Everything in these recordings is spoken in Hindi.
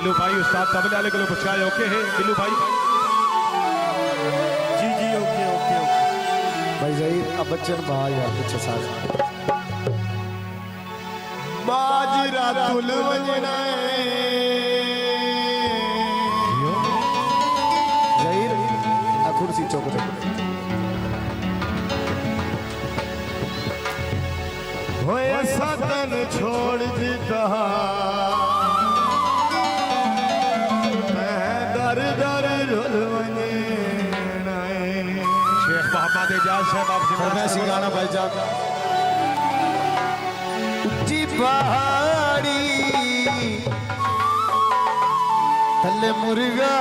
बिल्लू भाई उस्ताद तबले वाले को पुछाए ओके है बिल्लू भाई जी जी ओके ओके ओके भाई ज़हीर अब बच्चन भाई यार पीछे साथ बाजरा तुल वजना ज़हीर आ कुर्सी चौक पे होया सतन छोड़ दीता मैं दर दर झुलवने शेख मोहम्मद एजाज साहब आपसे फरमाइशी गाना भाई जान ऊंची पहाड़ी थले मुर्गा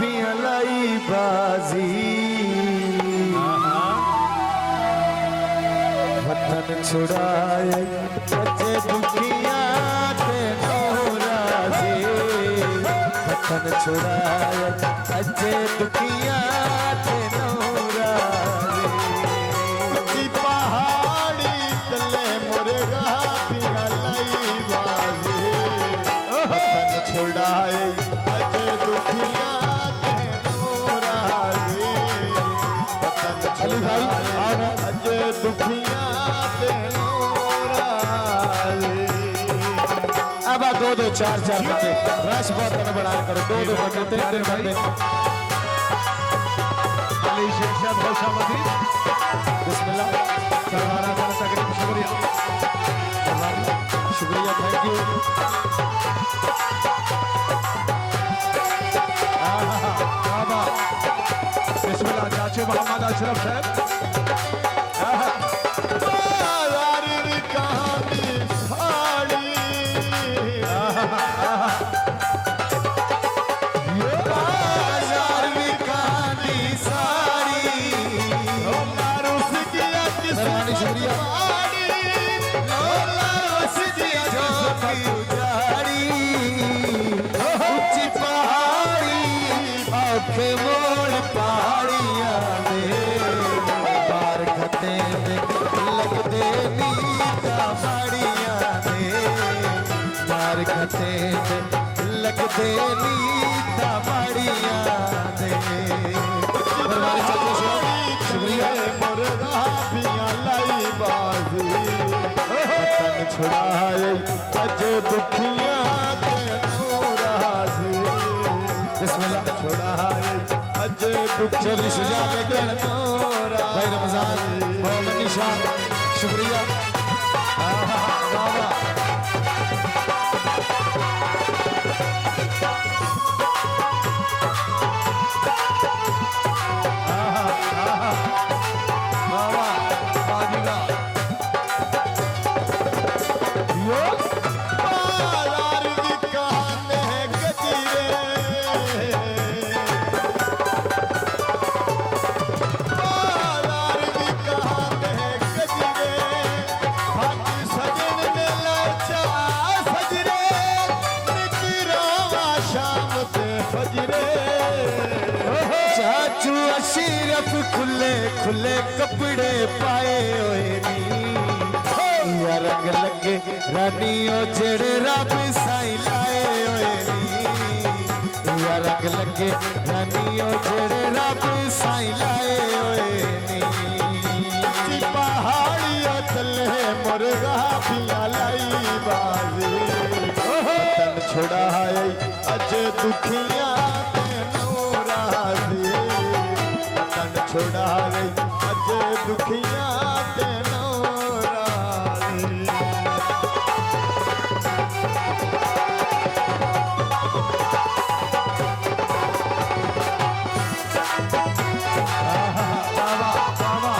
भी लाई बाजी वतन छुड़ाए बच्चे दुखिया ते नौराजी वतन छुड़ाए बच्चे दुखिया ते नौराजी ऊंची पहाड़ी तले मुर्गा भी लाई बाजी वतन छुड़ाए बच्चे दुखिया ते नौराजी वतन छुड़ाए बच्चे दुखिया अब दो दो चार चार बंदे रश बहुत बड़ा बड़ा करो दो दो बंदे तीन तीन बंदे अली शेख साहब खुशामदी बिस्मिल्लाह सरवारा का तकरीब शुक्रिया शुक्रिया थैंक यू बाबा बिस्मिल्लाह चाचे मोहम्मद अशरफ साहब लगते नीता बढ़िया दे शुक्रिया मुर्गा पिया लाई बाजी वतन छुड़ाए अजे दुखिया ते नौराजी बिस्मिल्लाह छुड़ाए अजे चौधरी शुजा बेगम भाई रमजान मोहम्मद निशान शुक्रिया बाबा खुले खुले कपड़े पाए हुए नी या रंग लगे रानियों जेड़े रब साई लाए हुए नी या रंग लगे रानियों जेड़े रब साई लाए हुए नी पहाड़ियों तले मुर्गा पिया लाई बाजी वतन छुड़ाए अजे दुखिया छोड़ा रे अजे दुखिया ते नौराजी बाबा बाबा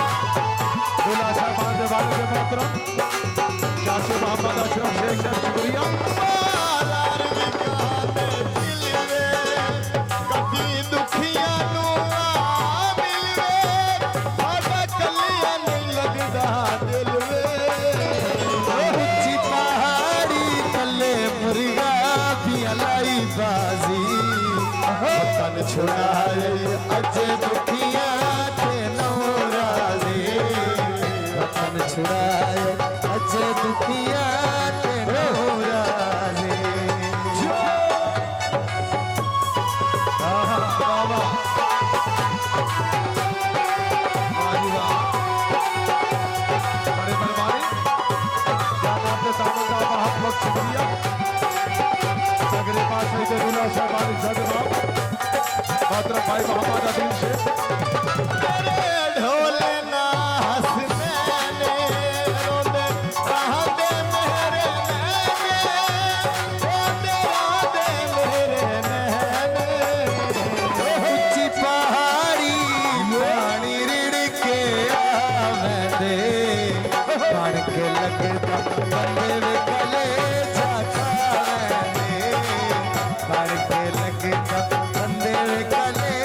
दूल्हा साहब आने वाले के मोहतरम चाचे मोहम्मद अशरफ शेख साहब शुक्रिया छुड़ाए अजे दुखिया ते नौराजी वतन छुड़ाए अजे दुखिया ते नौराजी दामन का बहुत बहुत शुक्रिया। अगले पास में दूल्हा साहबान जजबाब मोहतरम भाई मोहम्मद अदील शेख। ढोल ना हंस मैंने रोंदे कहाँ दे मेरे नैने, रोंदे रोंदे मेरे नैने। ऊंची पहाड़ी पानी रिड़ के आवे दे, बन के लगदा बंदे वे गले जाता मैंने, बन के लगदा बंदे वे गले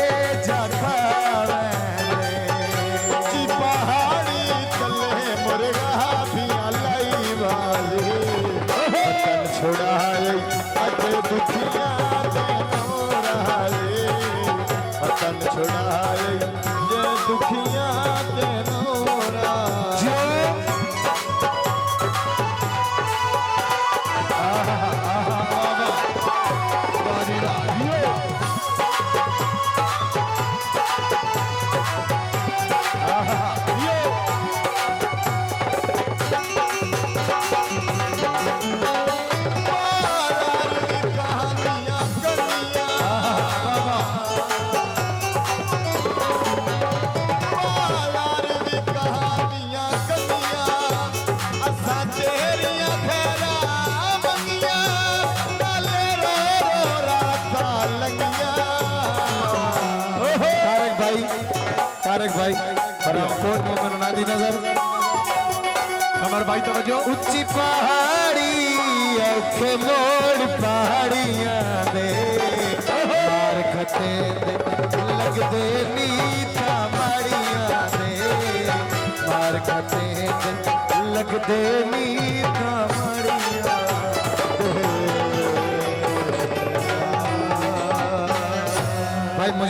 जाता मैंने। ऊंची पहाड़ी तले मुर्गा भी लाई वाली, वतन छुड़ाए अज दुखिया दे नौराले, वतन छुड़ाए ये दुखिया दे नौराले। तारक भाई फरामकोट मोहम्मद नादी नजर हमारे भाई तवज्जो। ऊंची पहाड़ी औखे मोड़ पहाड़ियां दे, मार खटे दे लगदे नीता माड़ियां दे, मार खटे दे लगदे नीता माड़ियां दे। भाई मुझे